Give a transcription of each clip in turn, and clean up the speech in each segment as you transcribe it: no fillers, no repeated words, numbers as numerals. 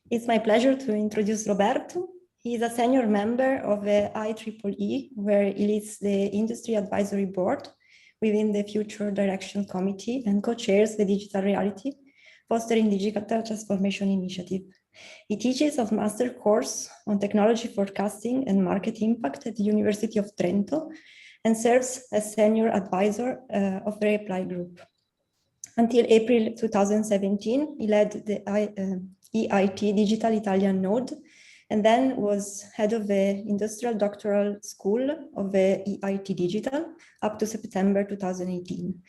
It's my pleasure to introduce Roberto. He is a senior member of the IEEE, where he leads the Industry Advisory Board within the Future Direction Committee and co-chairs the Digital Reality Fostering Digital Transformation Initiative. He teaches a master course on technology forecasting and market impact at the University of Trento and serves as senior advisor of the Reply Group. Until April 2017, he led the EIT Digital Italian Node, and then was head of the Industrial Doctoral School of the EIT Digital up to September 2018.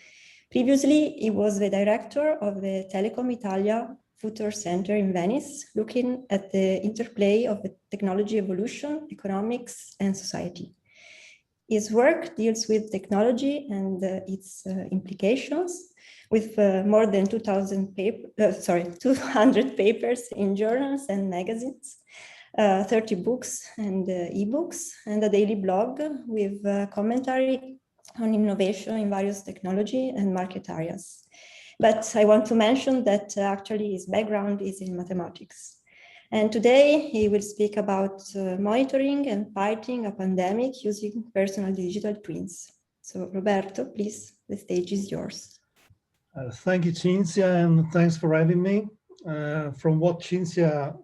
Previously, he was the director of the Telecom Italia Future Center in Venice, looking at the interplay of the technology evolution, economics, and society. His work deals with technology and its implications, with more than 200 papers in journals and magazines, 30 books and ebooks, and a daily blog with commentary on innovation in various technology and market areas. But I want to mention that actually his background is in mathematics. And today he will speak about monitoring and fighting a pandemic using personal digital twins. So Roberto, please, the stage is yours. Thank you, Cinzia, and thanks for having me. From what Cinzia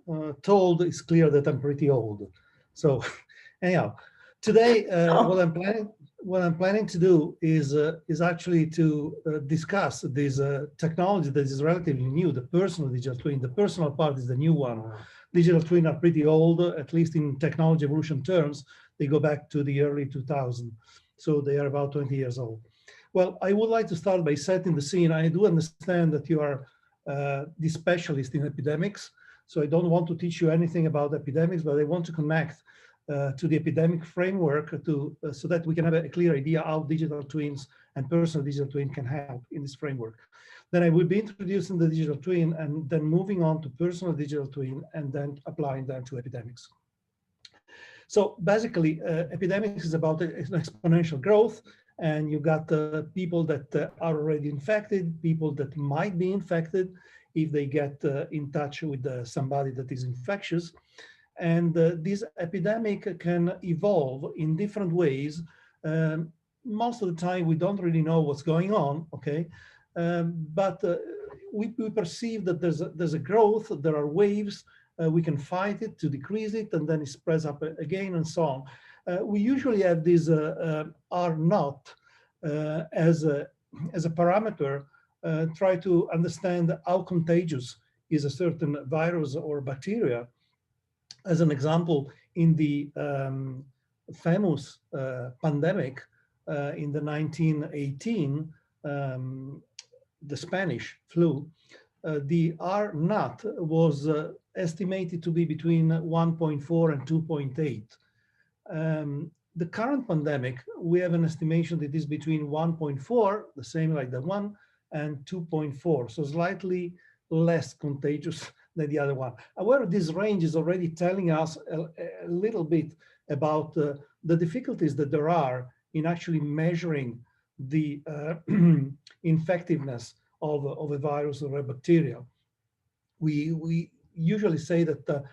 told, it's clear that I'm pretty old. So anyhow, today what I'm planning to do is actually to discuss this technology that is relatively new, the personal digital twin. The personal part is the new one. Digital twin are pretty old, at least in technology evolution terms. They go back to the early 2000s, so they are about 20 years old. Well, I would like to start by setting the scene. I do understand that you are the specialist in epidemics, so I don't want to teach you anything about epidemics, but I want to connect to the epidemic framework so that we can have a clear idea how digital twins and personal digital twin can help in this framework. Then I will be introducing the digital twin and then moving on to personal digital twin and then applying that to epidemics. So basically, epidemics is about an exponential growth, and you got people that are already infected, people that might be infected if they get in touch with somebody that is infectious. And this epidemic can evolve in different ways. Most of the time, we don't really know what's going on, okay? But we perceive that there's a growth, there are waves, we can fight it to decrease it, and then it spreads up again and so on. We usually have this R naught as a parameter, try to understand how contagious is a certain virus or bacteria. As an example, in the famous pandemic in the 1918, the Spanish flu, the R naught was estimated to be between 1.4 and 2.8. The current pandemic, we have an estimation that is between 1.4, the same like the one, and 2.4, so slightly less contagious than the other one. However, this range is already telling us a little bit about the difficulties that there are in actually measuring the infectiveness of a virus or a bacteria. We usually say that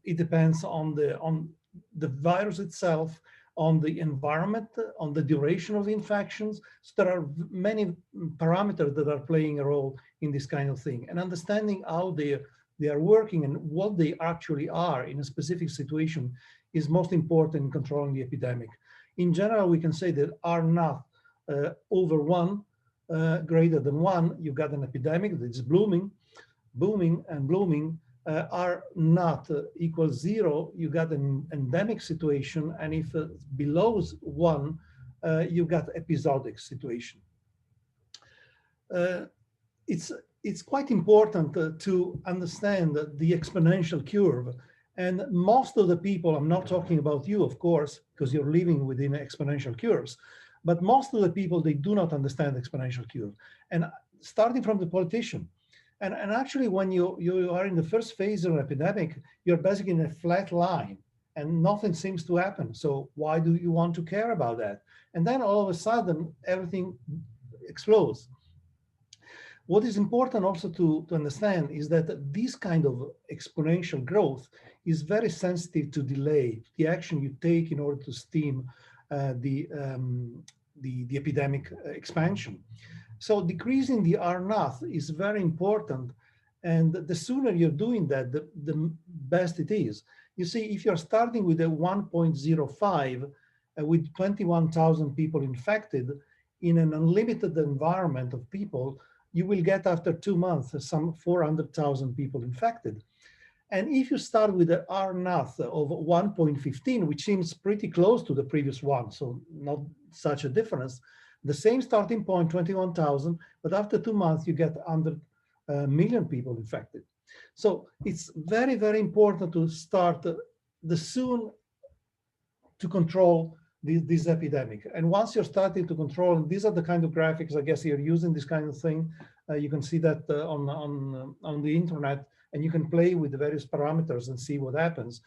it depends on the virus itself, on the environment, on the duration of infections. So there are many parameters that are playing a role in this kind of thing. And understanding how they are working and what they actually are in a specific situation is most important in controlling the epidemic. In general, we can say that R naught over 1, greater than 1, you got an epidemic that is booming and blooming. R naught equals 0, you got an endemic situation, and if below 1, you got episodic situation. It's quite important to understand the exponential curve, and most of the people, I'm not talking about you, of course, because you're living within exponential curves, but most of the people, they do not understand exponential curve. And starting from the politician, and actually when you are in the first phase of an epidemic, you're basically in a flat line and nothing seems to happen. So why do you want to care about that? And then all of a sudden, everything explodes. What is important also to understand is that this kind of exponential growth is very sensitive to delay, the action you take in order to stem the epidemic expansion. So decreasing the R naught is very important. And the sooner you're doing that, the best it is. You see, if you're starting with a 1.05 with 21,000 people infected in an unlimited environment of people, you will get after 2 months some 400,000 people infected. And if you start with the R naught of 1.15, which seems pretty close to the previous one, so not such a difference, the same starting point, 21,000, but after 2 months, you get 100 million people infected. So it's very, very important to start the soon to control this epidemic. And once you're starting to control, and these are the kind of graphics, I guess you're using this kind of thing. You can see that on the internet, and you can play with the various parameters and see what happens.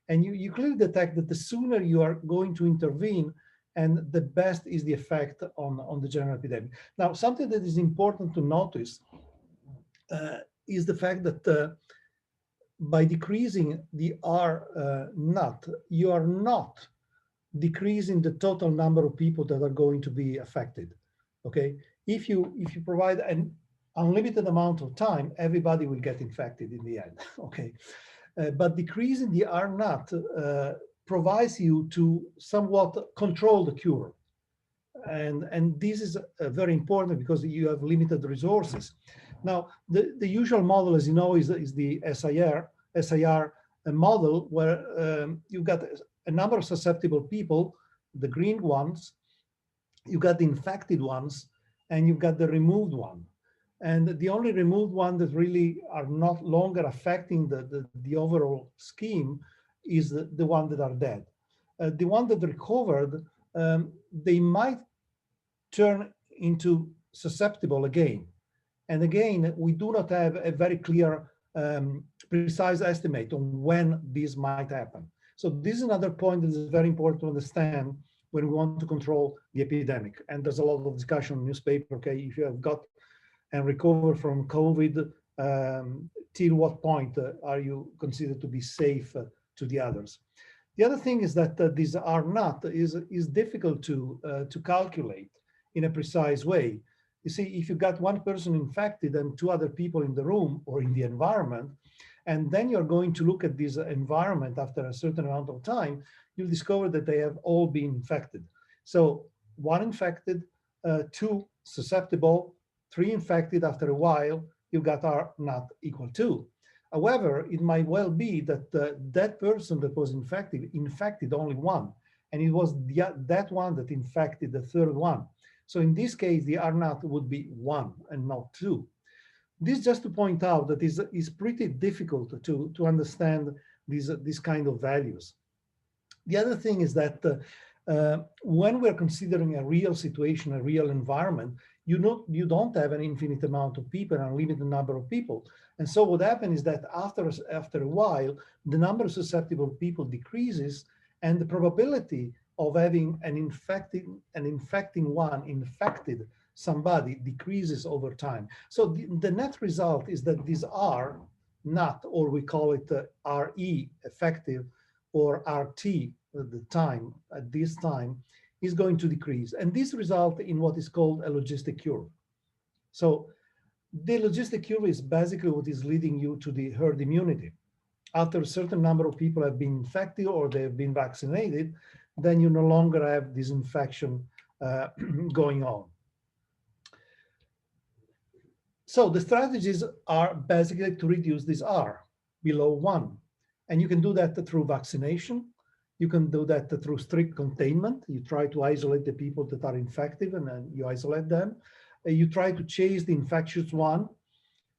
And you clearly detect that the sooner you are going to intervene, and the best is the effect on the general epidemic. Now, something that is important to notice is the fact that by decreasing the R naught, you are not decreasing the total number of people that are going to be affected. Okay, if you provide an unlimited amount of time, everybody will get infected in the end. Okay, but decreasing the R naught provides you to somewhat control the cure, and this is very important because you have limited resources. Now, the usual model, as you know, is the SIR model, where you've got a number of susceptible people, the green ones, you got the infected ones, and you've got the removed one. And the only removed one that really are not longer affecting the overall scheme is the one that are dead. The one that recovered, they might turn into susceptible again. And again, we do not have a very clear, precise estimate on when this might happen. So this is another point that is very important to understand when we want to control the epidemic. And there's a lot of discussion in the newspaper, okay, if you have got and recovered from COVID, till what point are you considered to be safe to the others? The other thing is that these R naught is difficult to calculate in a precise way. You see, if you got one person infected and 2 other people in the room or in the environment, and then you're going to look at this environment after a certain amount of time, you'll discover that they have all been infected. So 1 infected, 2 susceptible, 3 infected. After a while, you got R naught equal 2. However, it might well be that that person that was infected only 1, and it was that one that infected the 3rd one. So in this case, the R naught would be 1 and not 2. This just to point out that is pretty difficult to understand these kind of values. The other thing is that when we're considering a real situation, a real environment, you don't have an infinite amount of people, an unlimited number of people. And so what happens is that after a while, the number of susceptible people decreases, and the probability of having an infecting one infected somebody decreases over time. So the net result is that these R naught, or we call it RE effective, or RT at this time is going to decrease. And this results in what is called a logistic curve. So the logistic curve is basically what is leading you to the herd immunity. After a certain number of people have been infected or they have been vaccinated, then you no longer have this infection going on. So the strategies are basically to reduce this R below 1. And you can do that through vaccination. You can do that through strict containment. You try to isolate the people that are infected, and then you isolate them. You try to chase the infectious one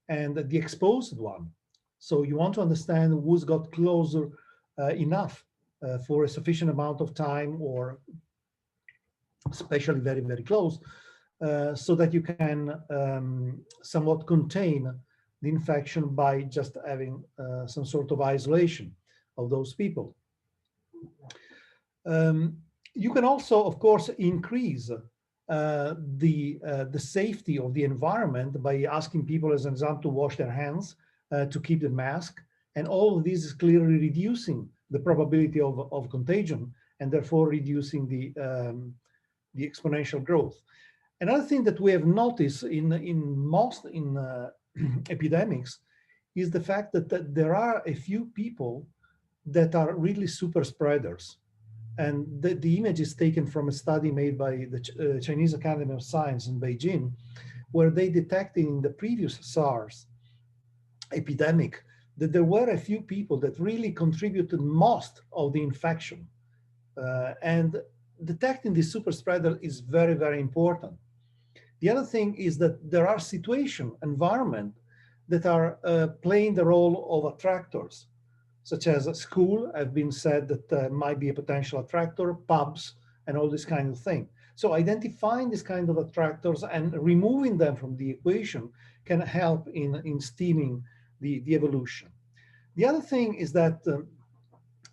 and the exposed one. So you want to understand who's got closer enough for a sufficient amount of time, or especially very, very close, so that you can somewhat contain the infection by just having some sort of isolation of those people. You can also, of course, increase the safety of the environment by asking people, as an example, to wash their hands, to keep the mask. And all of this is clearly reducing the probability of contagion and therefore reducing the exponential growth. Another thing that we have noticed in most epidemics is the fact that there are a few people that are really super spreaders. And the image is taken from a study made by the Chinese Academy of Science in Beijing, where they detected in the previous SARS epidemic that there were a few people that really contributed most of the infection. And detecting the super spreader is very, very important. The other thing is that there are situation, environment that are playing the role of attractors, such as a school, have been said that might be a potential attractor, pubs, and all this kind of thing. So identifying this kind of attractors and removing them from the equation can help in stemming the evolution. The other thing is that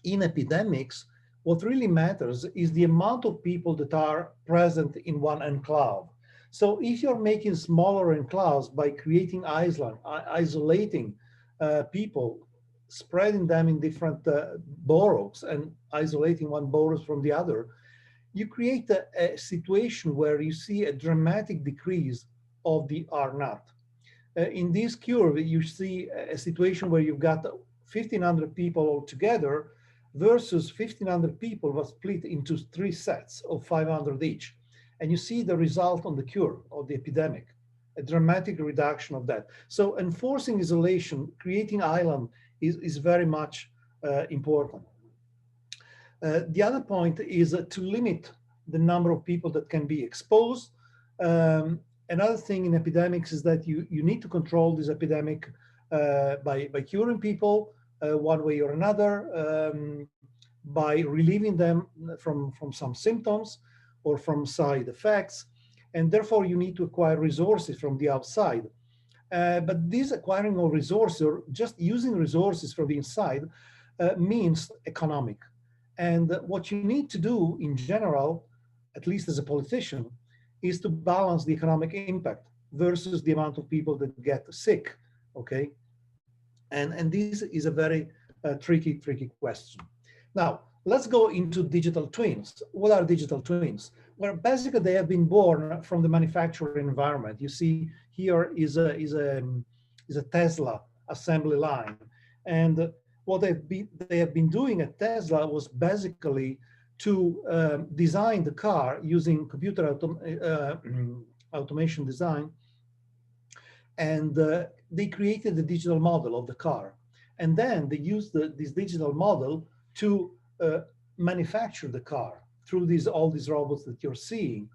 in epidemics, what really matters is the amount of people that are present in one enclave. So if you're making smaller enclaves by creating isolating people, spreading them in different boroughs and isolating one borough from the other, you create a situation where you see a dramatic decrease of the R0. In this curve, you see a situation where you've got 1,500 people altogether versus 1,500 people was split into 3 sets of 500 each. And you see the result on the curve of the epidemic, a dramatic reduction of that. So enforcing isolation, creating island is very much important. The other point is to limit the number of people that can be exposed. Another thing in epidemics is that you need to control this epidemic by curing people one way or another, by relieving them from some symptoms or from side effects. And therefore you need to acquire resources from the outside. But this acquiring of resources or just using resources from the inside means economic. And what you need to do in general, at least as a politician, is to balance the economic impact versus the amount of people that get sick, okay? And this is a very tricky question. Now, let's go into digital twins. What are digital twins? Well, basically they have been born from the manufacturing environment. You see here is a Tesla assembly line. And what they have been doing at Tesla was basically to design the car using computer automation design. And they created the digital model of the car. And then they used this digital model to manufacture the car through all these robots that you're seeing.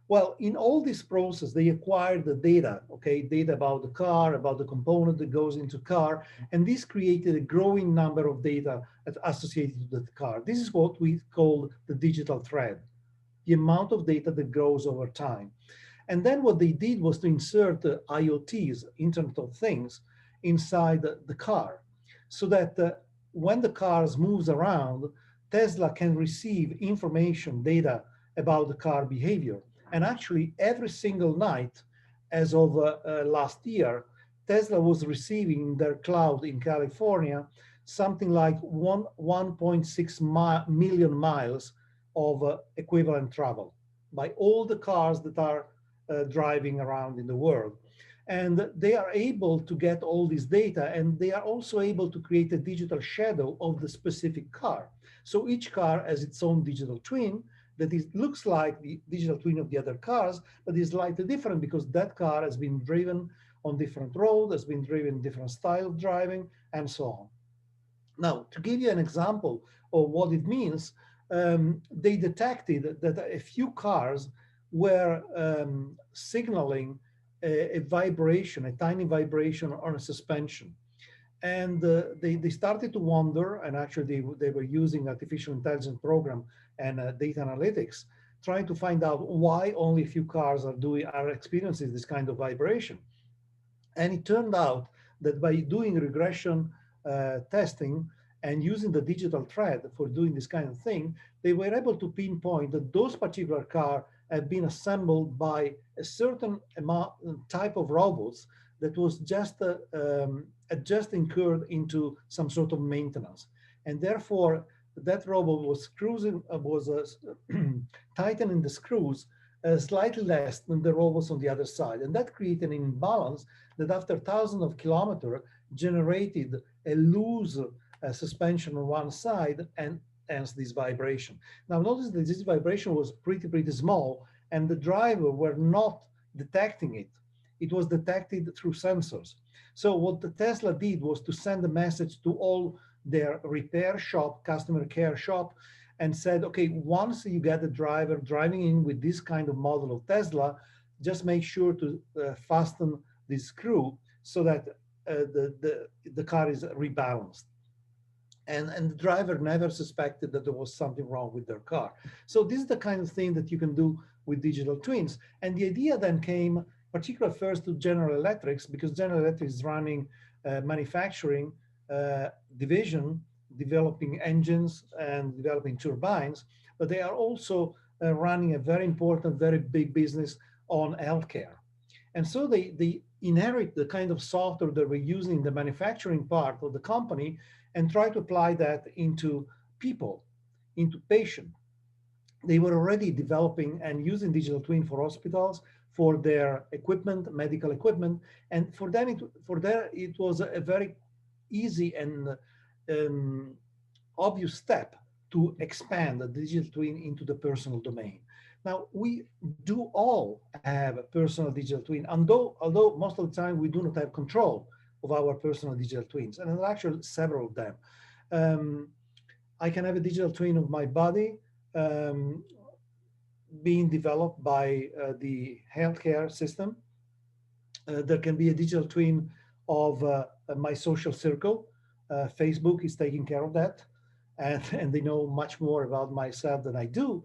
Well, in all this process, they acquired the data, okay, data about the car, about the component that goes into car, and this created a growing number of data associated with the car. This is what we call the digital thread, the amount of data that grows over time. And then what they did was to insert IoTs, Internet of Things, inside the car, so that when the car moves around, Tesla can receive information, data about the car behavior. And actually, every single night, as of last year, Tesla was receiving in their cloud in California something like 1.6 million miles of equivalent travel by all the cars that are driving around in the world. And they are able to get all this data, and they are also able to create a digital shadow of the specific car. So each car has its own digital twin that looks like the digital twin of the other cars, but is slightly different because that car has been driven on different roads, has been driven different style of driving, and so on. Now, to give you an example of what it means, they detected that a few cars were signaling a vibration, a tiny vibration on a suspension. And they started to wonder, and actually they were using artificial intelligence program and data analytics, trying to find out why only a few cars are experiencing this kind of vibration. And it turned out that by doing regression testing and using the digital thread for doing this kind of thing, they were able to pinpoint that those particular cars have been assembled by a certain amount, type of robots that was had just incurred into some sort of maintenance. And therefore, that robot was tightening the screws slightly less than the robots on the other side. And that created an imbalance that after thousands of kilometers generated a loose suspension on one side, and hence this vibration. Now notice that this vibration was pretty small, and the driver were not detecting it. It was detected through sensors. So what the Tesla did was to send a message to all their repair shop, customer care shop, and said, okay, once you get a driver driving in with this kind of model of Tesla, just make sure to fasten this screw so that the car is rebalanced. And the driver never suspected that there was something wrong with their car. So this is the kind of thing that you can do with digital twins. And the idea then came particularly first to General Electric, because General Electric is running manufacturing division, developing engines and developing turbines, but they are also running a very important, very big business on healthcare. And so they inherit the kind of software that we're using in the manufacturing part of the company and try to apply that into people, into patients. They were already developing and using digital twin for hospitals, for their equipment, medical equipment, and for them it was a very easy and obvious step to expand the digital twin into the personal domain. Now, we do all have a personal digital twin, although most of the time we do not have control of our personal digital twins, and there are actually several of them. I can have a digital twin of my body being developed by the healthcare system. There can be a digital twin of my social circle. Facebook is taking care of that, and they know much more about myself than I do.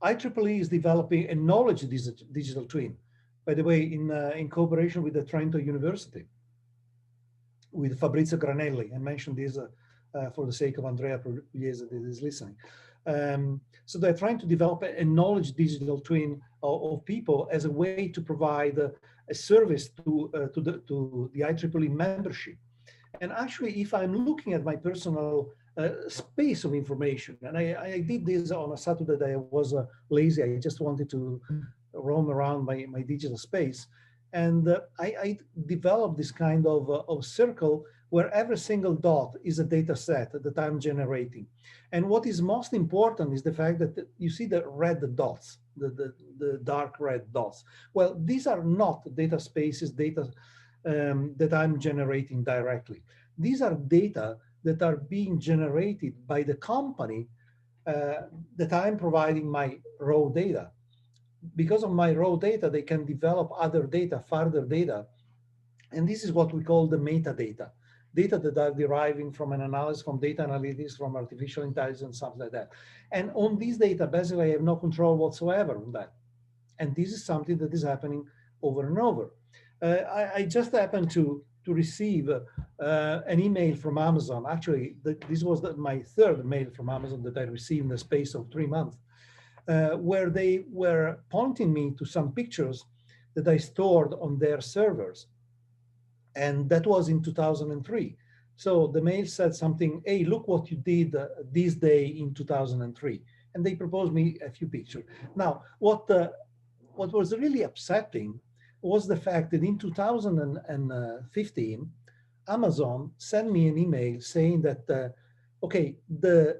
IEEE is developing a knowledge digital twin, by the way, in cooperation with the Trento University, with Fabrizio Granelli. I mentioned this for the sake of Andrea Pugliese that is listening. So they're trying to develop a knowledge digital twin of people as a way to provide a service to the IEEE membership. And actually, if I'm looking at my personal space of information, and I did this on a Saturday that I was lazy, I just wanted to roam around my digital space. And I developed this kind of circle where every single dot is a data set that I'm generating. And what is most important is the fact that you see the red dots, the dark red dots. Well, these are not data spaces, data that I'm generating directly. These are data that are being generated by the company that I'm providing my raw data. Because of my raw data, they can develop other data, further data. And this is what we call the metadata. Data that are deriving from an analysis, from data analytics, from artificial intelligence, something like that. And on these data, basically, I have no control whatsoever on that. And this is something that is happening over and over. I just happened to receive an email from Amazon. Actually, this was my third mail from Amazon that I received in the space of 3 months, where they were pointing me to some pictures that I stored on their servers. And that was in 2003. So the mail said something, hey, look what you did this day in 2003. And they proposed me a few pictures. Now, what was really upsetting was the fact that in 2015, Amazon sent me an email saying that, okay, the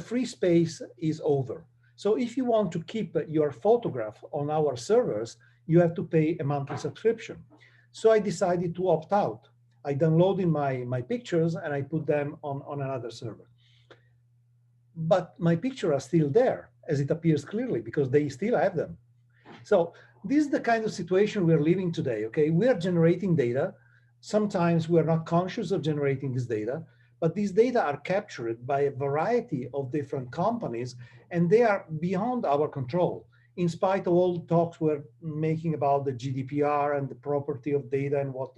free space is over. So if you want to keep your photograph on our servers, you have to pay a monthly subscription. So I decided to opt out. I downloaded my pictures and I put them on another server. But my pictures are still there, as it appears clearly, because they still have them. So this is the kind of situation we're living today, okay? We are generating data. Sometimes we're not conscious of generating this data, but these data are captured by a variety of different companies, and they are beyond our control, in spite of all the talks we're making about the GDPR and the property of data and what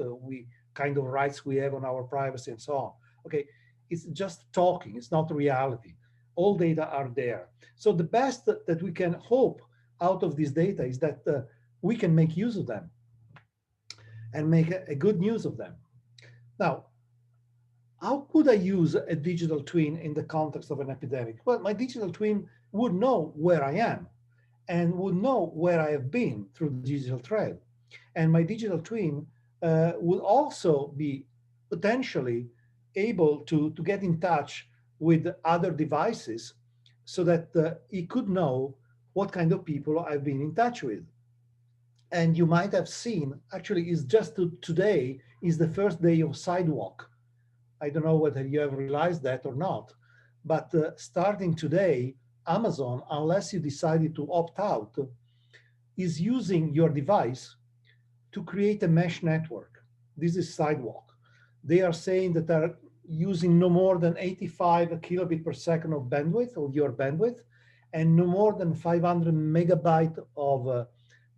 kind of rights we have on our privacy and so on. Okay, it's just talking, it's not reality. all data are there. So the best that we can hope out of this data is that we can make use of them and make a good use of them. Now, how could I use a digital twin in the context of an epidemic? Well, my digital twin would know where I am and would know where I have been through the digital thread. And my digital twin would also be potentially able to get in touch with other devices so that it could know what kind of people I've been in touch with. And you might have seen, actually, is just today is the first day of Sidewalk. I don't know whether you have realized that or not, but starting today, Amazon, unless you decided to opt out, is using your device to create a mesh network. This is Sidewalk. They are saying that they're using no more than 85 kilobit per second of bandwidth, of your bandwidth, and no more than 500 megabyte of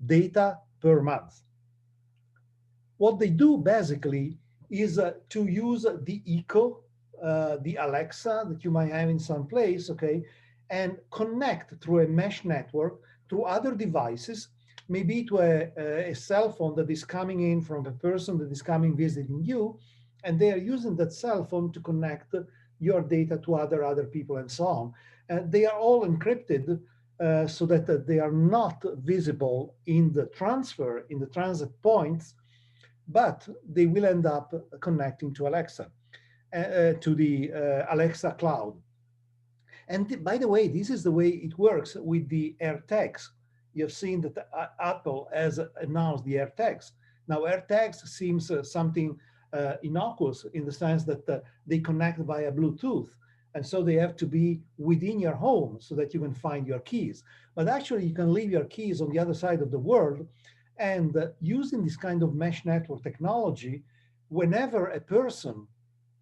data per month. What they do basically is to use the Echo, the Alexa that you might have in some place, okay, and connect through a mesh network through other devices, maybe to a cell phone that is coming in from the person that is coming visiting you, and they are using that cell phone to connect your data to other people and so on. And they are all encrypted so that they are not visible in the transfer, in the transit points, but they will end up connecting to Alexa, to the Alexa cloud. And by the way, this is the way it works with the AirTags. You have seen that Apple has announced the AirTags. Now, AirTags seems something innocuous in the sense that they connect via Bluetooth. And so they have to be within your home so that you can find your keys. But actually, you can leave your keys on the other side of the world. And using this kind of mesh network technology, whenever a person,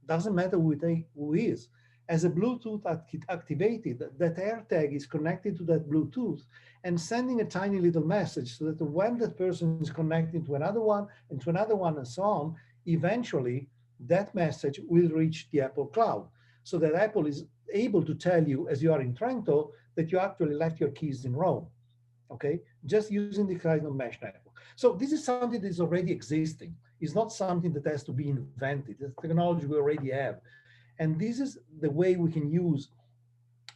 doesn't matter who is, as a Bluetooth activated, that AirTag is connected to that Bluetooth and sending a tiny little message so that when that person is connecting to another one and to another one and so on, eventually that message will reach the Apple cloud. So that Apple is able to tell you as you are in Trento that you actually left your keys in Rome, okay? Just using the kind of mesh network. So this is something that is already existing. It's not something that has to be invented. It's technology we already have. And this is the way we can use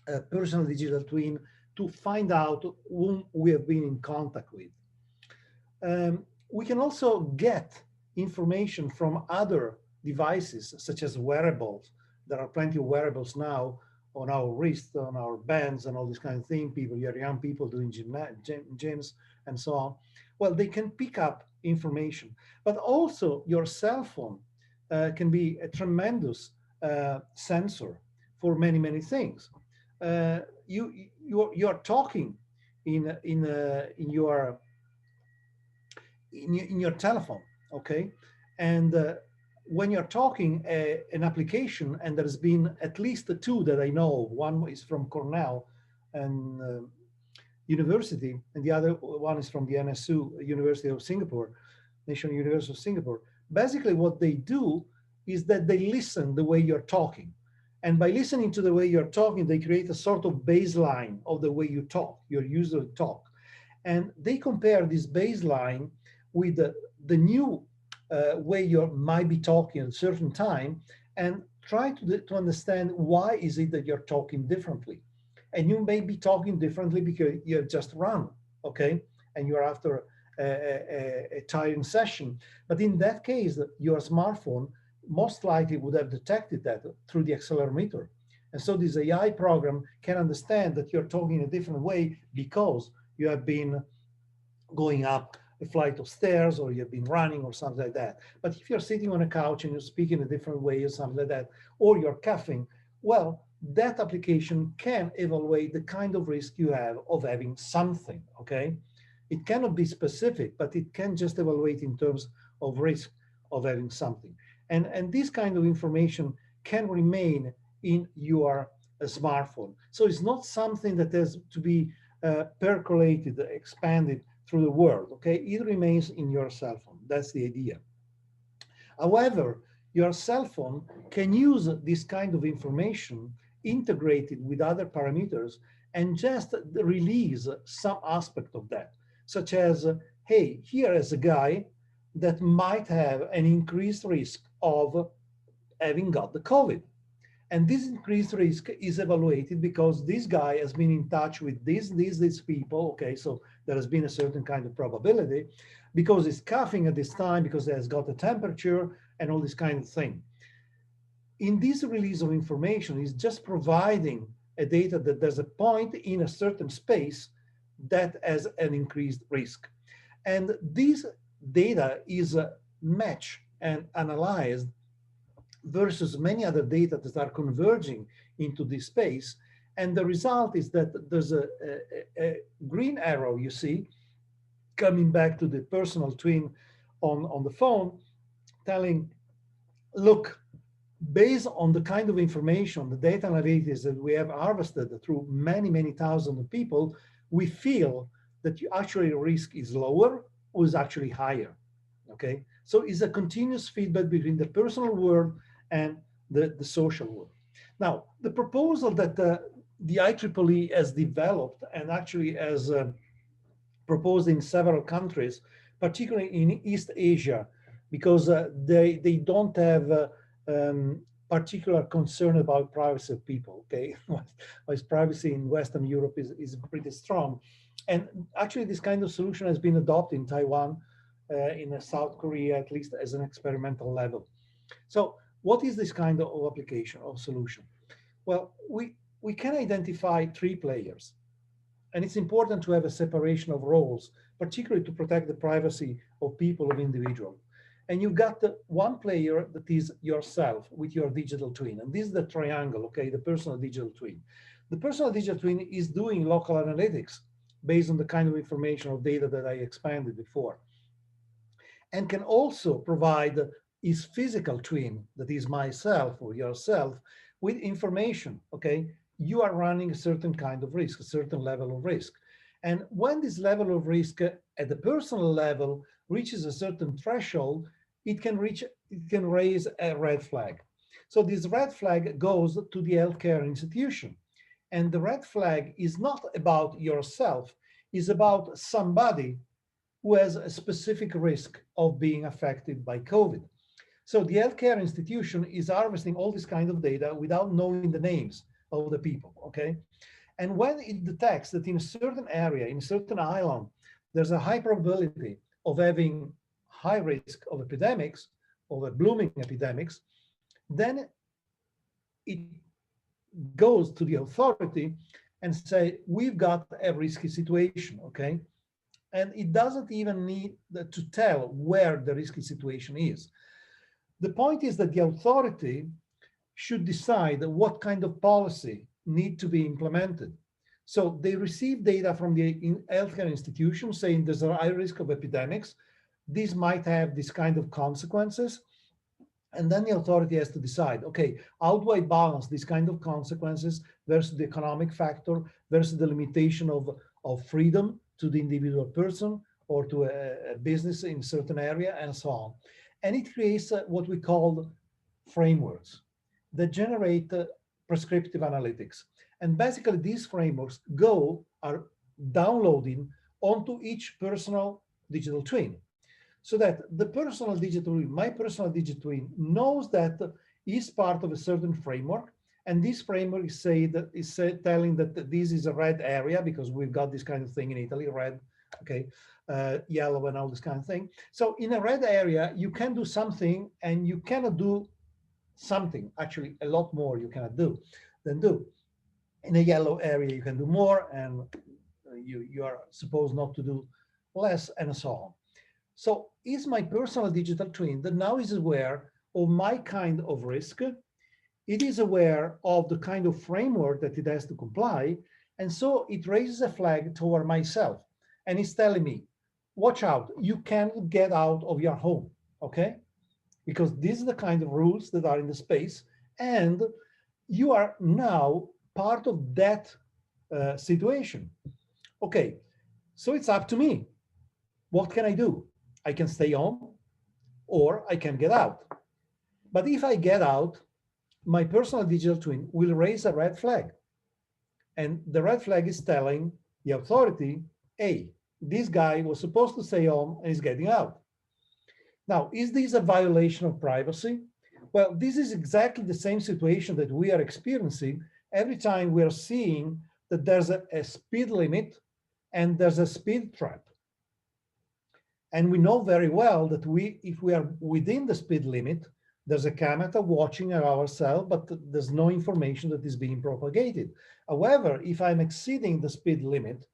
a personal digital twin to find out whom we have been in contact with. We can also get information from other devices, such as wearables. There are plenty of wearables now on our wrists, on our bands, and all this kind of thing. People, your young people doing gyms and so on. Well, they can pick up information, but also your cell phone can be a tremendous sensor for many things. You're talking in your telephone, okay, and when you're talking an application, and there's been at least two that I know. One is from Cornell and University, and the other one is from the NSU, University of Singapore, National University of Singapore. Basically, what they do is that they listen the way you're talking. And by listening to the way you're talking, they create a sort of baseline of the way you talk, your usual talk. And they compare this baseline with the new way you might be talking at a certain time and try to understand why is it that you're talking differently. And you may be talking differently because you have just run, okay? And you're after a tiring session. But in that case, your smartphone most likely would have detected that through the accelerometer. And so this AI program can understand that you're talking in a different way because you have been going up a flight of stairs or you've been running or something like that. But if you're sitting on a couch and you're speaking a different way or something like that, or you're coughing, well, that application can evaluate the kind of risk you have of having something, okay? It cannot be specific, but it can just evaluate in terms of risk of having something. And this kind of information can remain in your smartphone. So it's not something that has to be percolated, expanded through the world, okay? It remains in your cell phone. That's the idea. However, your cell phone can use this kind of information integrate it with other parameters and just release some aspect of that, such as, hey, here is a guy that might have an increased risk of having got the COVID. And this increased risk is evaluated because this guy has been in touch with these people. Okay, so there has been a certain kind of probability because he's coughing at this time, because he has got a temperature and all this kind of thing. In this release of information is just providing a data that there's a point in a certain space that has an increased risk. And this data is matched and analyzed versus many other data that are converging into this space. And the result is that there's a green arrow, you see, coming back to the personal twin on the phone, telling, look, based on the kind of information, the data analytics that we have harvested through many thousands of people, we feel that actually risk is lower or is actually higher, okay? So it's a continuous feedback between the personal world and the social world. Now, the proposal that the IEEE has developed and actually has proposed in several countries, particularly in East Asia, because they don't have particular concern about privacy of people, okay? Whereas privacy in Western Europe is pretty strong. And actually this kind of solution has been adopted in Taiwan, in South Korea, at least as an experimental level. So what is this kind of application or solution? Well, we can identify 3 players. And it's important to have a separation of roles, particularly to protect the privacy of people, of individuals. And you've got the one player that is yourself with your digital twin. And this is the triangle, okay, the personal digital twin. The personal digital twin is doing local analytics based on the kind of information or data that I expanded before. And can also provide his physical twin, that is myself or yourself, with information, okay? You are running a certain kind of risk, a certain level of risk. And when this level of risk at the personal level reaches a certain threshold, it can raise a red flag. So this red flag goes to the healthcare institution. And the red flag is not about yourself, it's about somebody who has a specific risk of being affected by COVID. So the healthcare institution is harvesting all this kind of data without knowing the names of the people, okay? And when it detects that in a certain area, in a certain island, there's a high probability of having high risk of epidemics, of a blooming epidemics, then it goes to the authority and say, we've got a risky situation, okay? And it doesn't even need to tell where the risky situation is. The point is that the authority should decide what kind of policy need to be implemented. So they receive data from the healthcare institution saying there's a high risk of epidemics. This might have this kind of consequences. And then the authority has to decide, okay, how do I balance this kind of consequences versus the economic factor, versus the limitation of freedom to the individual person or to a business in a certain area and so on. And it creates what we call frameworks that generate prescriptive analytics. And basically these frameworks are downloading onto each personal digital twin. So that the personal digital twin, my personal digital twin, knows that is part of a certain framework. And this framework is telling that this is a red area because we've got this kind of thing in Italy, red, okay, yellow and all this kind of thing. So in a red area, you can do something and you cannot do something, actually a lot more you cannot do than do. In a yellow area, you can do more and you are supposed not to do less and so on. So is my personal digital twin that now is aware of my kind of risk. It is aware of the kind of framework that it has to comply. And so it raises a flag toward myself. And it's telling me, watch out, you can't get out of your home, okay? Because these are the kind of rules that are in the space. And you are now part of that situation. Okay, so it's up to me. What can I do? I can stay home or I can get out. But if I get out, my personal digital twin will raise a red flag. And the red flag is telling the authority, hey, this guy was supposed to stay home and is getting out. Now, is this a violation of privacy? Well, this is exactly the same situation that we are experiencing every time we are seeing that there's a speed limit and there's a speed trap. And we know very well that if we are within the speed limit, there's a camera watching ourselves, but there's no information that is being propagated. However, if I'm exceeding the speed limit,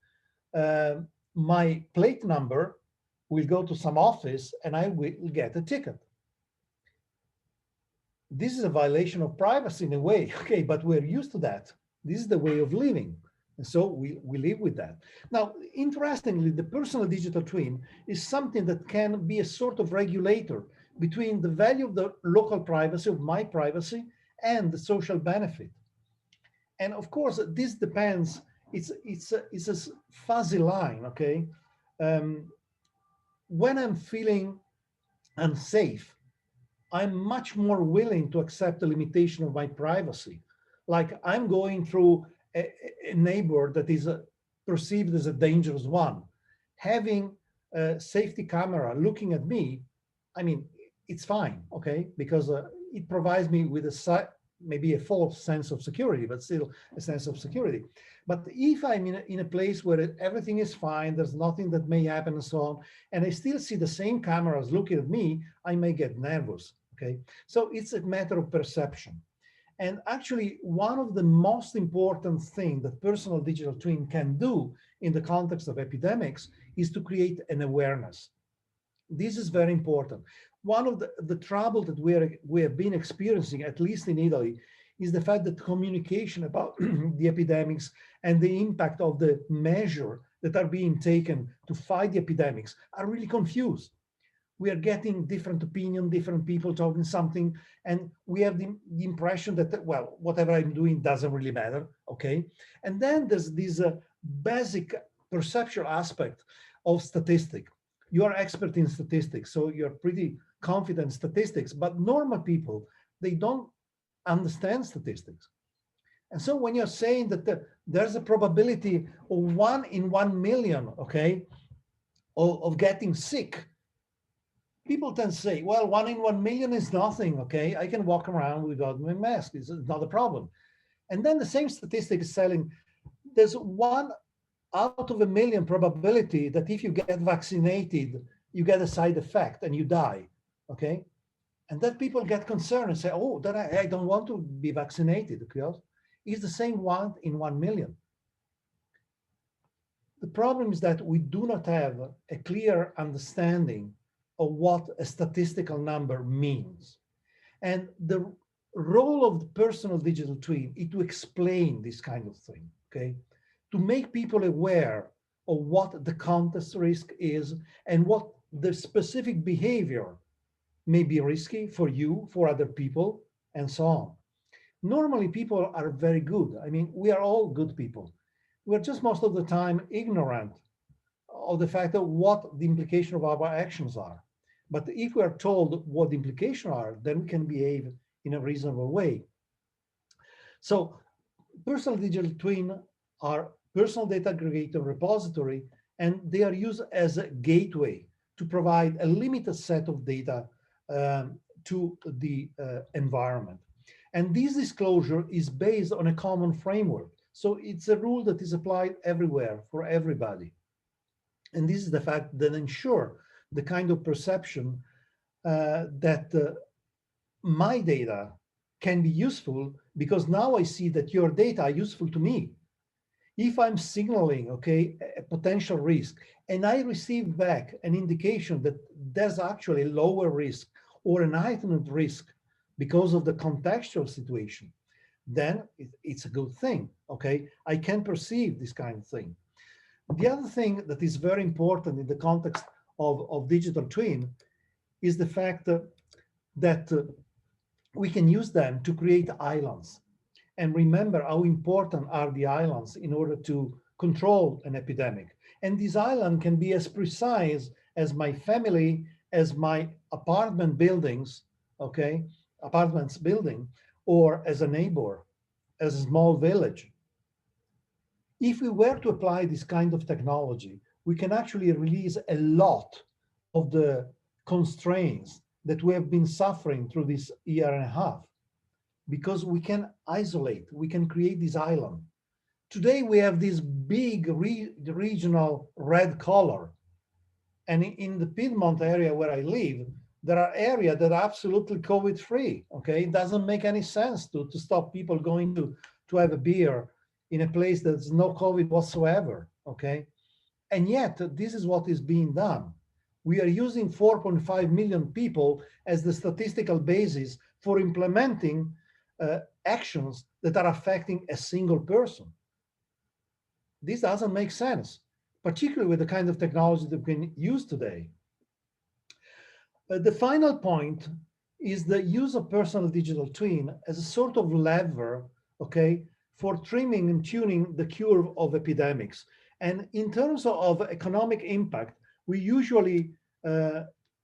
my plate number will go to some office and I will get a ticket. This is a violation of privacy in a way, okay, but we're used to that. This is the way of living. And so we live with that. Now, interestingly, the personal digital twin is something that can be a sort of regulator between the value of the local privacy, of my privacy, and the social benefit. And of course, this depends, it's a fuzzy line, okay? When I'm feeling unsafe, I'm much more willing to accept the limitation of my privacy. Like I'm going through a neighbor that is perceived as a dangerous one. Having a safety camera looking at me, I mean, it's fine, okay? Because it provides me with maybe a false sense of security, but still a sense of security. But if I'm in a place where everything is fine, there's nothing that may happen and so on, and I still see the same cameras looking at me, I may get nervous, okay? So it's a matter of perception. And actually, one of the most important things that personal digital twin can do in the context of epidemics is to create an awareness. This is very important. One of the trouble that we have been experiencing, at least in Italy, is the fact that communication about the epidemics and the impact of the measures that are being taken to fight the epidemics are really confused. We are getting different opinions, different people talking something, and we have the impression that, well, whatever I'm doing doesn't really matter, okay? And then there's this basic perceptual aspect of statistics. You are expert in statistics, so you're pretty confident in statistics, but normal people, they don't understand statistics. And so when you're saying that there's a probability of 1 in 1 million, okay, of getting sick, people tend to say, well, 1 in 1 million is nothing, okay? I can walk around without my mask, it's not a problem. And then the same statistic is telling there's 1 out of 1 million probability that if you get vaccinated, you get a side effect and you die, okay? And then people get concerned and say, oh, that I don't want to be vaccinated, because it's the same 1 in 1 million. The problem is that we do not have a clear understanding of what a statistical number means. And the role of the personal digital twin is to explain this kind of thing, okay? To make people aware of what the context risk is and what the specific behavior may be risky for you, for other people, and so on. Normally, people are very good. I mean, we are all good people. We're just most of the time ignorant of the fact of what the implication of our actions are. But if we are told what the implications are, then we can behave in a reasonable way. So personal digital twin are personal data aggregator repository, and they are used as a gateway to provide a limited set of data to the environment. And this disclosure is based on a common framework. So it's a rule that is applied everywhere for everybody. And this is the fact that ensure the kind of perception that my data can be useful, because now I see that your data are useful to me. If I'm signaling, okay, a potential risk, and I receive back an indication that there's actually a lower risk or an heightened risk because of the contextual situation, then it's a good thing, okay? I can perceive this kind of thing. The other thing that is very important in the context of digital twin is the fact that we can use them to create islands. And remember how important are the islands in order to control an epidemic. And this island can be as precise as my family, as my apartment buildings, okay, apartments building, or as a neighbor, as a small village. If we were to apply this kind of technology, we can actually release a lot of the constraints that we have been suffering through this year and a half, because we can isolate, we can create this island. Today we have this big regional red color, and in the Piedmont area where I live, there are areas that are absolutely COVID-free, okay? It doesn't make any sense to stop people going to have a beer in a place that's no COVID whatsoever, okay? And yet, this is what is being done. We are using 4.5 million people as the statistical basis for implementing actions that are affecting a single person. This doesn't make sense, particularly with the kind of technology that we can use today. The final point is the use of personal digital twin as a sort of lever, okay, for trimming and tuning the curve of epidemics. And in terms of economic impact, we usually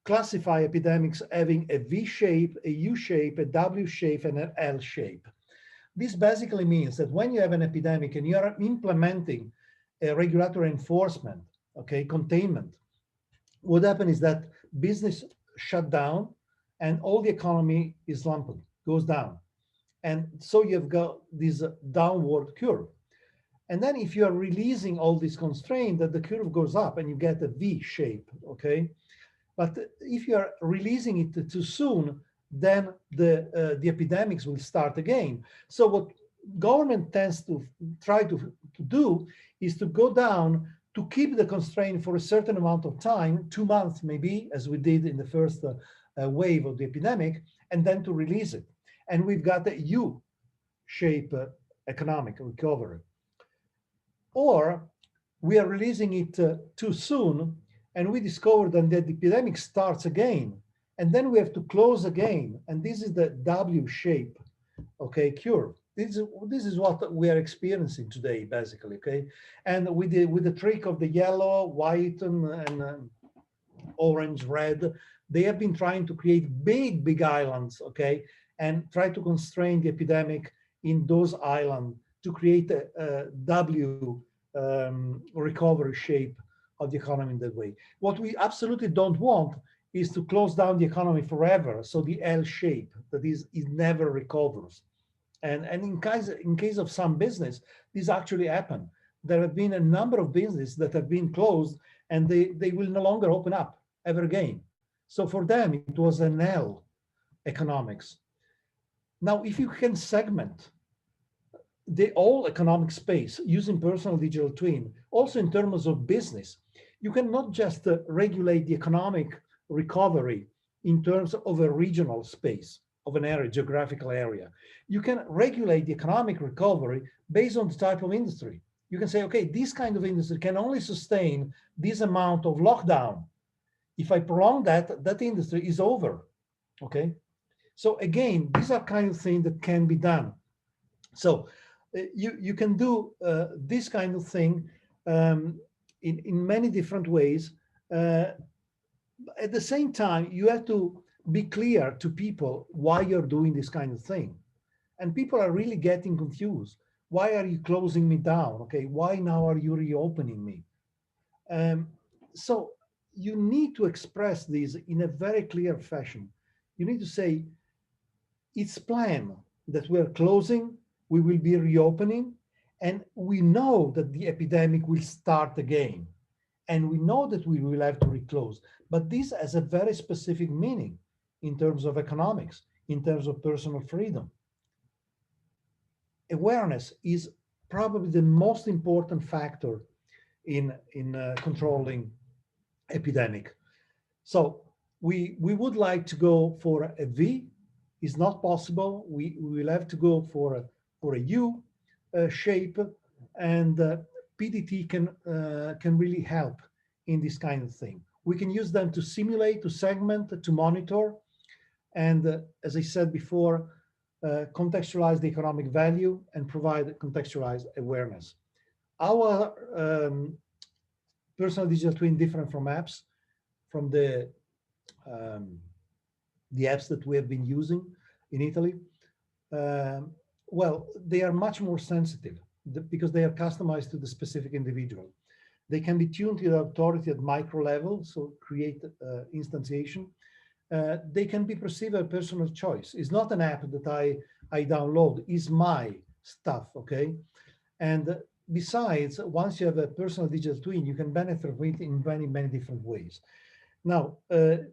classify epidemics having a V shape, a U shape, a W shape, and an L shape. This basically means that when you have an epidemic and you are implementing a regulatory enforcement, okay, containment, what happens is that business shut down and all the economy is slumped, goes down. And so you've got this downward curve. And then if you are releasing all these constraints, that the curve goes up and you get a V shape, okay? But if you are releasing it too soon, then the epidemics will start again. So what government tends to try to do is to go down to keep the constraint for a certain amount of time, 2 months maybe, as we did in the first wave of the epidemic, and then to release it. And we've got a U-shape economic recovery. Or we are releasing it too soon, and we discover that the epidemic starts again, and then we have to close again. And this is the W shape, okay, curve. This is what we are experiencing today, basically, okay? And with the trick of the yellow, white, and orange, red, they have been trying to create big islands, okay? And try to constrain the epidemic in those islands to create a W recovery shape of the economy in that way. What we absolutely don't want is to close down the economy forever. So the L shape, that is, it never recovers. And in case of some business, this actually happened. There have been a number of businesses that have been closed and they will no longer open up ever again. So for them, it was an L economics. Now, if you can segment the whole economic space using personal digital twin, also in terms of business, you can not just regulate the economic recovery in terms of a regional space, of an area, geographical area. You can regulate the economic recovery based on the type of industry. You can say, okay, this kind of industry can only sustain this amount of lockdown. If I prolong that, that industry is over, okay? So again, these are kind of things that can be done. So you can do this kind of thing in many different ways. At the same time, you have to be clear to people why you're doing this kind of thing. And people are really getting confused. Why are you closing me down? Okay, why now are you reopening me? So you need to express this in a very clear fashion. You need to say, it's planned that we're closing, we will be reopening, and we know that the epidemic will start again. And we know that we will have to reclose. But this has a very specific meaning in terms of economics, in terms of personal freedom. Awareness is probably the most important factor in controlling epidemic. So we would like to go for a V. It's not possible. We will have to go for a U shape, and PDT can really help in this kind of thing. We can use them to simulate, to segment, to monitor, and as I said before, contextualize the economic value and provide contextualized awareness. Our personal digital twin different from apps, from the apps that we have been using in Italy. well, they are much more sensitive because they are customized to the specific individual. They can be tuned to the authority at micro level, so create instantiation. They can be perceived as personal choice. It's not an app that I download, it's my stuff, okay? And besides, once you have a personal digital twin, you can benefit from it in many, many different ways. Now,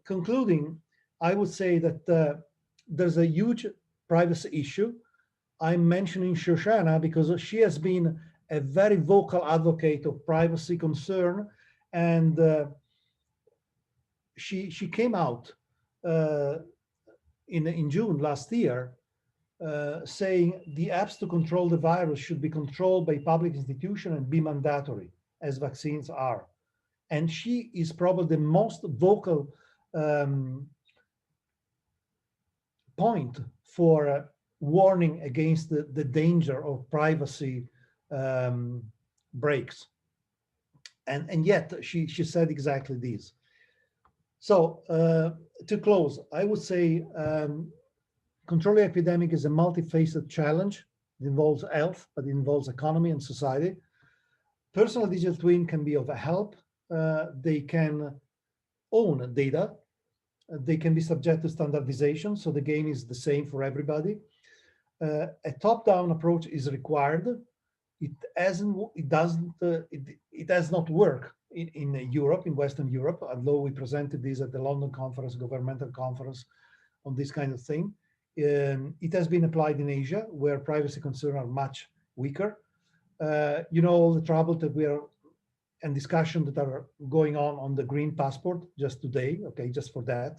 concluding, I would say that there's a huge privacy issue. I'm mentioning Shoshana because she has been a very vocal advocate of privacy concern, and she came out in June last year saying the apps to control the virus should be controlled by public institutions and be mandatory, as vaccines are. And she is probably the most vocal point for warning against the danger of privacy breaks. And yet she said exactly this. So to close, I would say controlling epidemic is a multifaceted challenge. It involves health, but it involves economy and society. Personal digital twin can be of a help. They can own data. They can be subject to standardization, so the game is the same for everybody. A top-down approach is required. It has not worked in Europe, in Western Europe, although we presented this at the London conference, governmental conference on this kind of thing. It has been applied in Asia, where privacy concerns are much weaker. You know, all the trouble that we are and discussion that are going on the green passport just today, okay, just for that.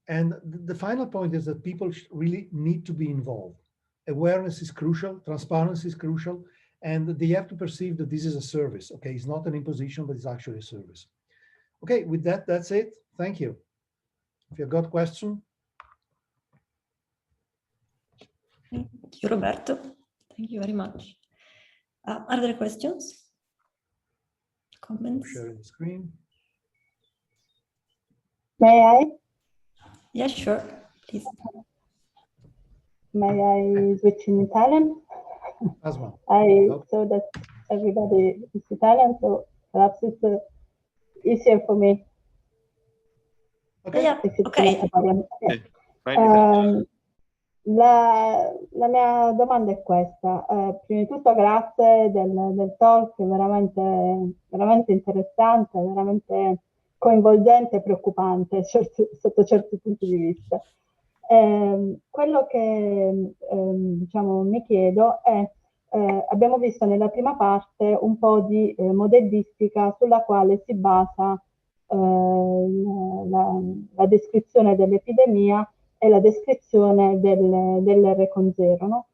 And the final point is that people really need to be involved. Awareness is crucial, transparency is crucial, and they have to perceive that this is a service, okay? It's not an imposition, but it's actually a service. Okay, with that, that's it. Thank you. If you've got questions. Thank you, Roberto. Thank you very much. Are there questions? Comments? Sharing the screen. May I? Yeah, sure, please. May I switch in Italian? Asma. I saw that everybody is Italian, so perhaps it's easier for me. Okay. Yeah, If it's okay. not a problem. Okay. La mia domanda è questa. Prima di tutto grazie del talk, veramente interessante, veramente coinvolgente e preoccupante sotto certi punti di vista. Quello che diciamo, mi chiedo è, abbiamo visto nella prima parte un po' di modellistica sulla quale si basa la descrizione dell'epidemia e la descrizione dell'R0, no?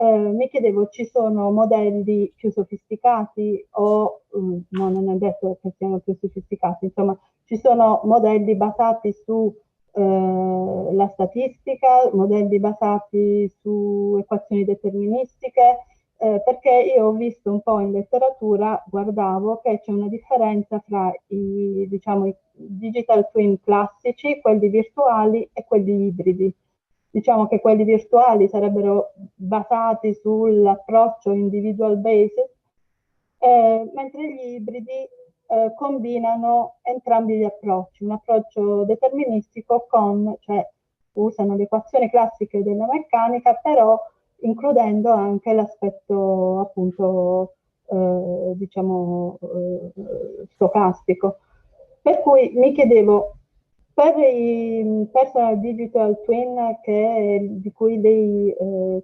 Mi chiedevo, ci sono modelli più sofisticati o no, non è detto che siano più sofisticati, insomma, ci sono modelli basati su la statistica, modelli basati su equazioni deterministiche, perché io ho visto un po' in letteratura, guardavo che c'è una differenza fra i digital twin classici, quelli virtuali e quelli ibridi. Diciamo che quelli virtuali sarebbero basati sull'approccio individual based, mentre gli ibridi combinano entrambi gli approcci, un approccio deterministico cioè usano le equazioni classiche della meccanica, però includendo anche l'aspetto appunto stocastico. Per cui mi chiedevo, per i personal digital twin di cui lei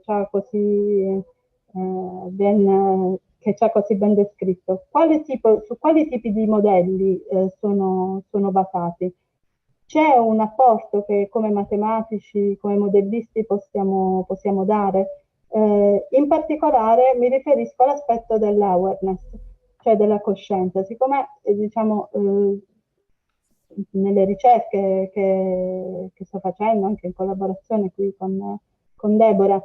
ci ha così ben descritto, su quali tipi di modelli sono basati? C'è un apporto che come matematici, come modellisti possiamo dare? In particolare mi riferisco all'aspetto dell'awareness, cioè della coscienza. Siccome diciamo nelle ricerche che sto facendo anche in collaborazione qui con Deborah,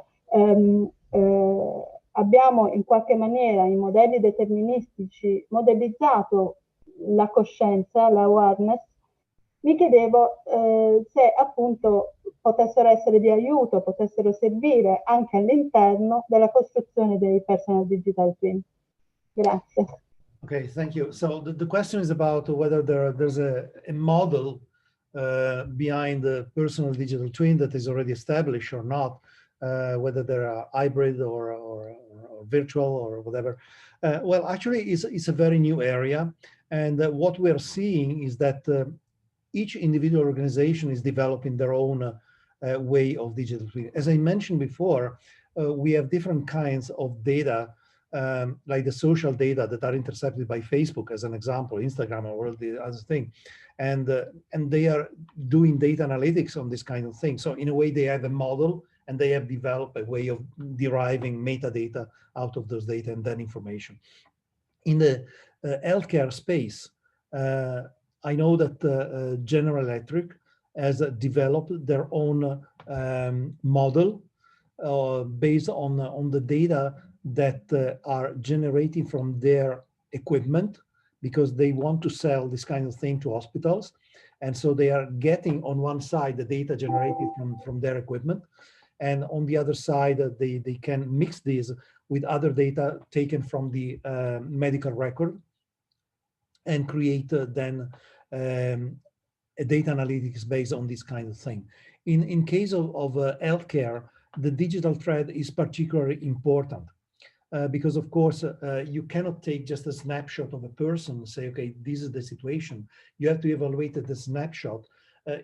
abbiamo in qualche maniera in modelli deterministici modellizzato la coscienza, l'awareness, mi chiedevo se appunto potessero essere di aiuto, potessero servire anche all'interno della costruzione dei personal digital twin. Grazie. Okay, thank you. So the question is about whether there's a model behind the personal digital twin that is already established or not, whether they're hybrid or virtual or whatever. Well, actually, it's a very new area. And what we're seeing is that each individual organization is developing their own way of digital twin. As I mentioned before, we have different kinds of data, like the social data that are intercepted by Facebook, as an example, Instagram, or all the other thing, and they are doing data analytics on this kind of thing. So in a way, they have a model, and they have developed a way of deriving metadata out of those data and then information. In the healthcare space, I know that General Electric has developed their own model based on the data that are generated from their equipment, because they want to sell this kind of thing to hospitals. And so they are getting on one side the data generated from their equipment, and on the other side they can mix these with other data taken from the medical record and create then a data analytics based on this kind of thing. In case of healthcare, the digital thread is particularly important because, of course, you cannot take just a snapshot of a person and say, okay, this is the situation. You have to evaluate the snapshot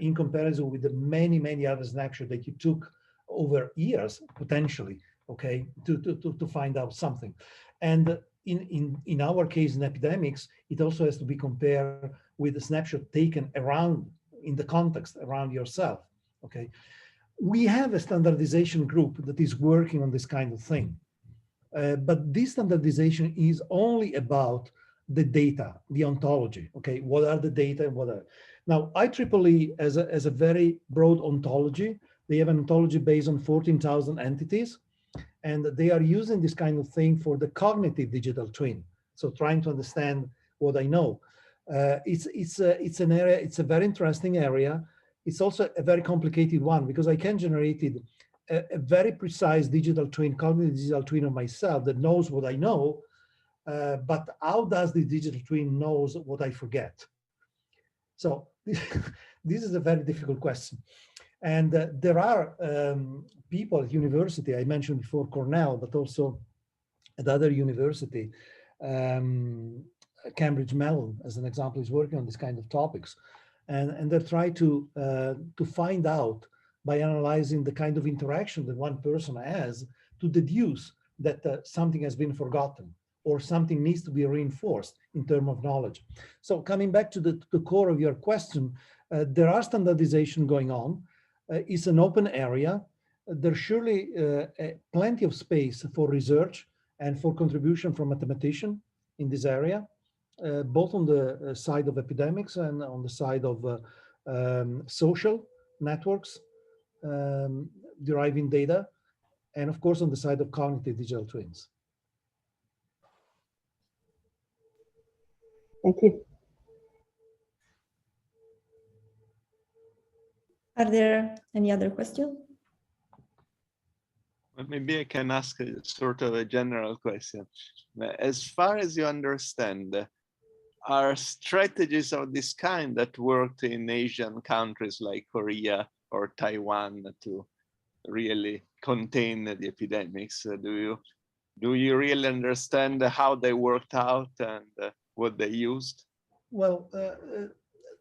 in comparison with the many other snapshots that you took over years, potentially, okay, to find out something. And in our case, in epidemics, it also has to be compared with a snapshot taken around, in the context around yourself, okay? We have a standardization group that is working on this kind of thing. But this standardization is only about the data, the ontology, okay? What are the data and what are... Now, IEEE as a very broad ontology. They have an ontology based on 14,000 entities, and they are using this kind of thing for the cognitive digital twin. So trying to understand what I know. It's an area, it's a very interesting area. It's also a very complicated one because I can generate a very precise digital twin, cognitive digital twin of myself that knows what I know, but how does the digital twin knows what I forget? So this is a very difficult question. And there are people at university, I mentioned before Cornell, but also at other university, Cambridge Mellon, as an example, is working on this kind of topics. And they try to find out by analyzing the kind of interaction that one person has to deduce that something has been forgotten or something needs to be reinforced in terms of knowledge. So coming back to the core of your question, there are standardization going on. It's an open area. There's surely plenty of space for research and for contribution from mathematicians in this area, both on the side of epidemics and on the side of social networks, deriving data, and of course on the side of cognitive digital twins. Thank you. Are there any other questions? Well, maybe I can ask a sort of a general question. As far as you understand, are strategies of this kind that worked in Asian countries like Korea or Taiwan to really contain the epidemics? Do you really understand how they worked out and what they used? Well,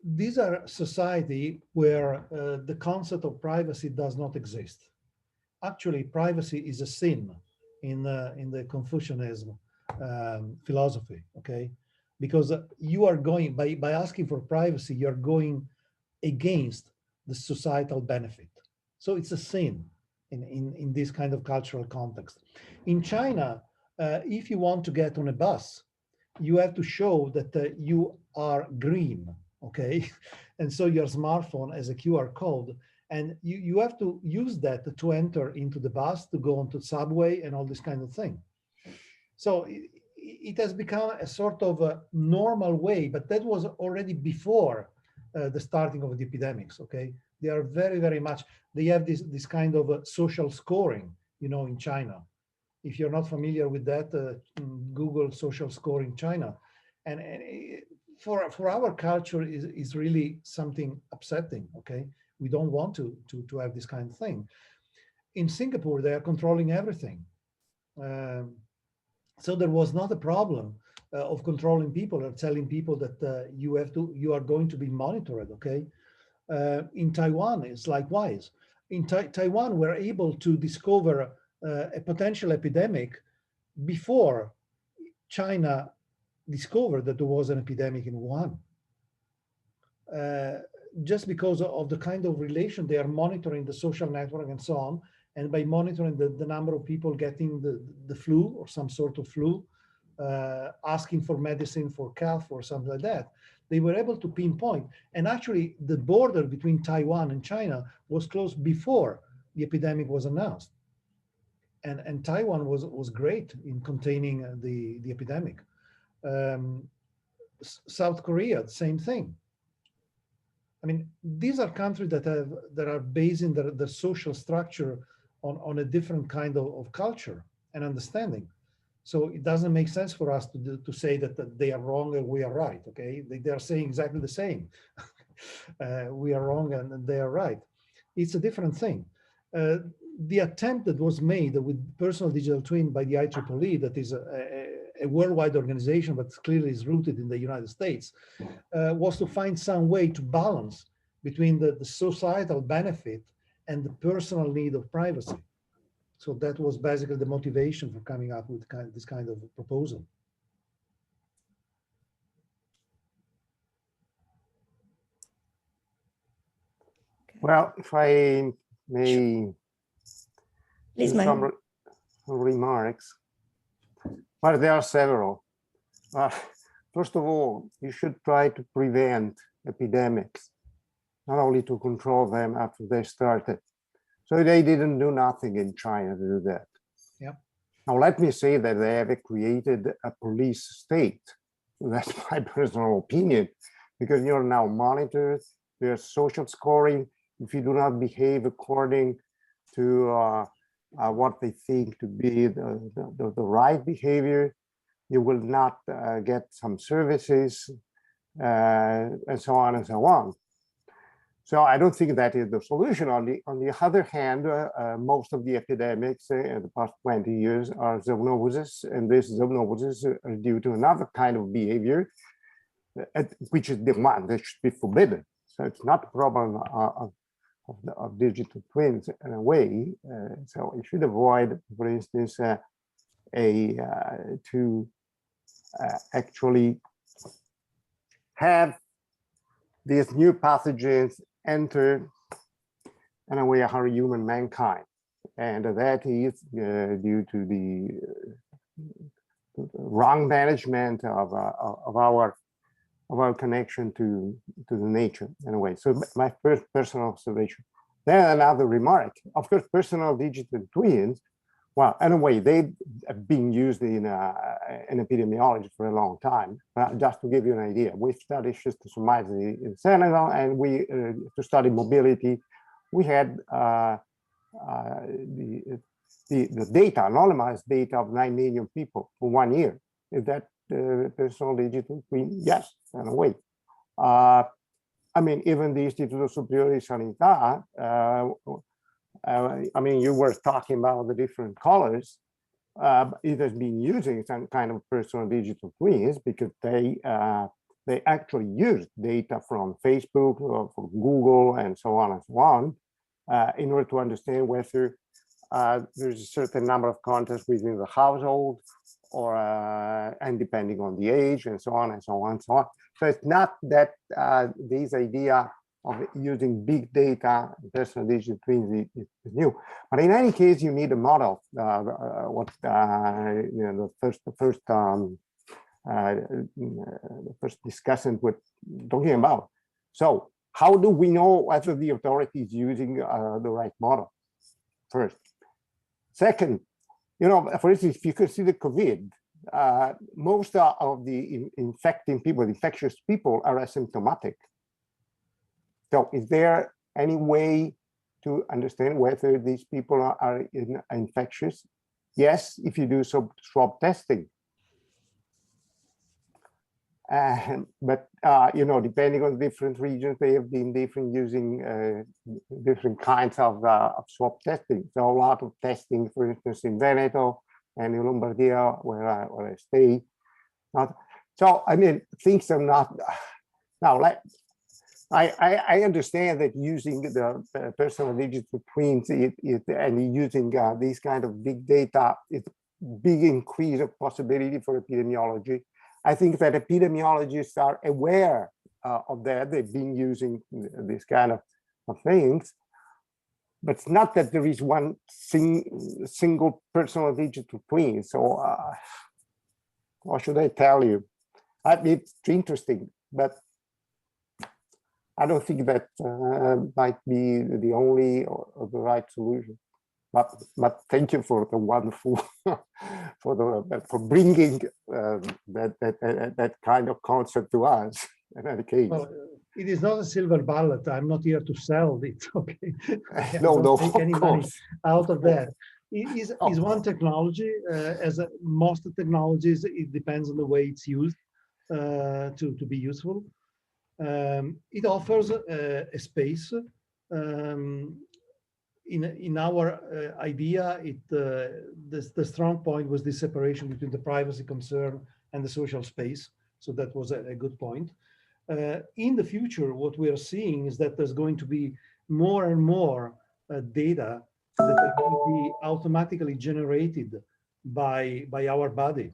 these are society where the concept of privacy does not exist. Actually, privacy is a sin in the Confucianism philosophy, okay? Because you are going, by asking for privacy, you're going against the societal benefit. So it's a sin in this kind of cultural context. In China, if you want to get on a bus, you have to show that you are green, okay? And so your smartphone has a QR code, and you have to use that to enter into the bus, to go onto the subway and all this kind of thing. So it has become a sort of a normal way, but that was already before the starting of the epidemics, okay? They are very, very much, they have this kind of social scoring, you know, in China. If you're not familiar with that, Google social scoring China. And for our culture is really something upsetting, okay? We don't want to have this kind of thing. In Singapore, they are controlling everything. So there was not a problem of controlling people or telling people that you are going to be monitored, okay? In Taiwan, it's likewise. In Taiwan, we're able to discover a potential epidemic before China discovered that there was an epidemic in Wuhan. Just because of the kind of relation, they are monitoring the social network and so on. And by monitoring the number of people getting the flu or some sort of flu, asking for medicine for cough or something like that, they were able to pinpoint. And actually, the border between Taiwan and China was closed before the epidemic was announced. And Taiwan was great in containing the epidemic. South Korea, same thing. I mean, these are countries that are basing their social structure on a different kind of culture and understanding. So it doesn't make sense for us to say that they are wrong and we are right, okay? They are saying exactly the same. We are wrong and they are right. It's a different thing. The attempt that was made with personal digital twin by the IEEE, that is a worldwide organization, but clearly is rooted in the United States, was to find some way to balance between the societal benefit and the personal need of privacy. So that was basically the motivation for coming up with this kind of proposal. Well, if I may Please, do some remarks. Well, there are several. First of all, you should try to prevent epidemics, not only to control them after they started. So they didn't do nothing in China to do that. Yeah. Now, let me say that they have created a police state. That's my personal opinion, because you're now monitored, there's social scoring. If you do not behave according to what they think to be the right behavior, you will not get some services, and so on and so on. So I don't think that is the solution. On the other hand, most of the epidemics in the past 20 years are zoonoses, and this zoonoses are due to another kind of behavior, which is the one that should be forbidden. So it's not a problem of digital twins in a way. So you should avoid, for instance, to actually have these new pathogens enter in a way how human mankind, and that is due to the wrong management of our connection to the nature in a way. So my first personal observation. Then another remark. Of course, personal digital twins, well, in a way, they've been used in epidemiology for a long time. Just to give you an idea, we studied schistosomiasis in Senegal, and we to study mobility, we had the data, anonymized data of 9 million people for 1 year. Is that personal digital twin? Yes, in a way. I mean, even the Istituto Superiore di Sanità, I mean, you were talking about the different colors. It has been using some kind of personal digital twins because they actually use data from Facebook or from Google and so on in order to understand whether there's a certain number of contacts within the household, or and depending on the age and so on and so on and so on. So it's not that this idea of using big data, personal digital twins is new, but in any case, you need a model. What you know, the first discussant was talking about. So how do we know whether the authority is using the right model? First. Second, you know, for instance, if you consider COVID, most of the infectious people are asymptomatic. So is there any way to understand whether these people are infectious? Yes, if you do some swab testing. But you know, depending on different regions, they have been different using different kinds of swab testing. So a lot of testing, for instance, in Veneto and in Lombardia, where I stay. So I mean, things are not now. I understand that using the personal digital twins and using these kind of big data, it's big increase of possibility for epidemiology. I think that epidemiologists are aware of that. They've been using this kind of things, but it's not that there is one single personal digital twin. So what should I tell you? It's interesting, but I don't think that might be the only or the right solution. But thank you for the wonderful for bringing that kind of concept to us. In any case, well, it is not a silver bullet. I'm not here to sell it. Okay, no, take any money out of that. It is one technology. As most technologies, it depends on the way it's used to be useful. It offers a space. In our idea, the strong point was the separation between the privacy concern and the social space. So that was a good point. In the future, what we are seeing is that there's going to be more and more data that will be automatically generated by our body.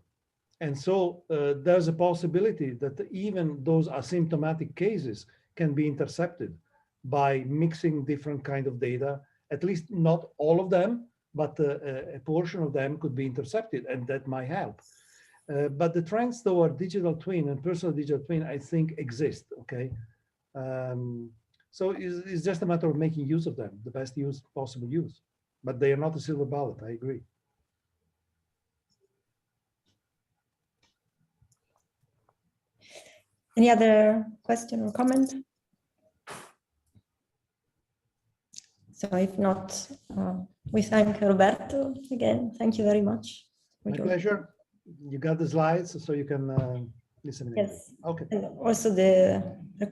And so there's a possibility that even those asymptomatic cases can be intercepted by mixing different kinds of data. At least not all of them, but a portion of them could be intercepted, and that might help. But the trends toward digital twin and personal digital twin, I think, exist, okay? So it's just a matter of making use of them, the best use, possible use. But they are not a silver bullet, I agree. Any other question or comment? So if not, we thank Roberto again. Thank you very much. My pleasure. You got the slides, so you can listen. Yes. Okay. And also the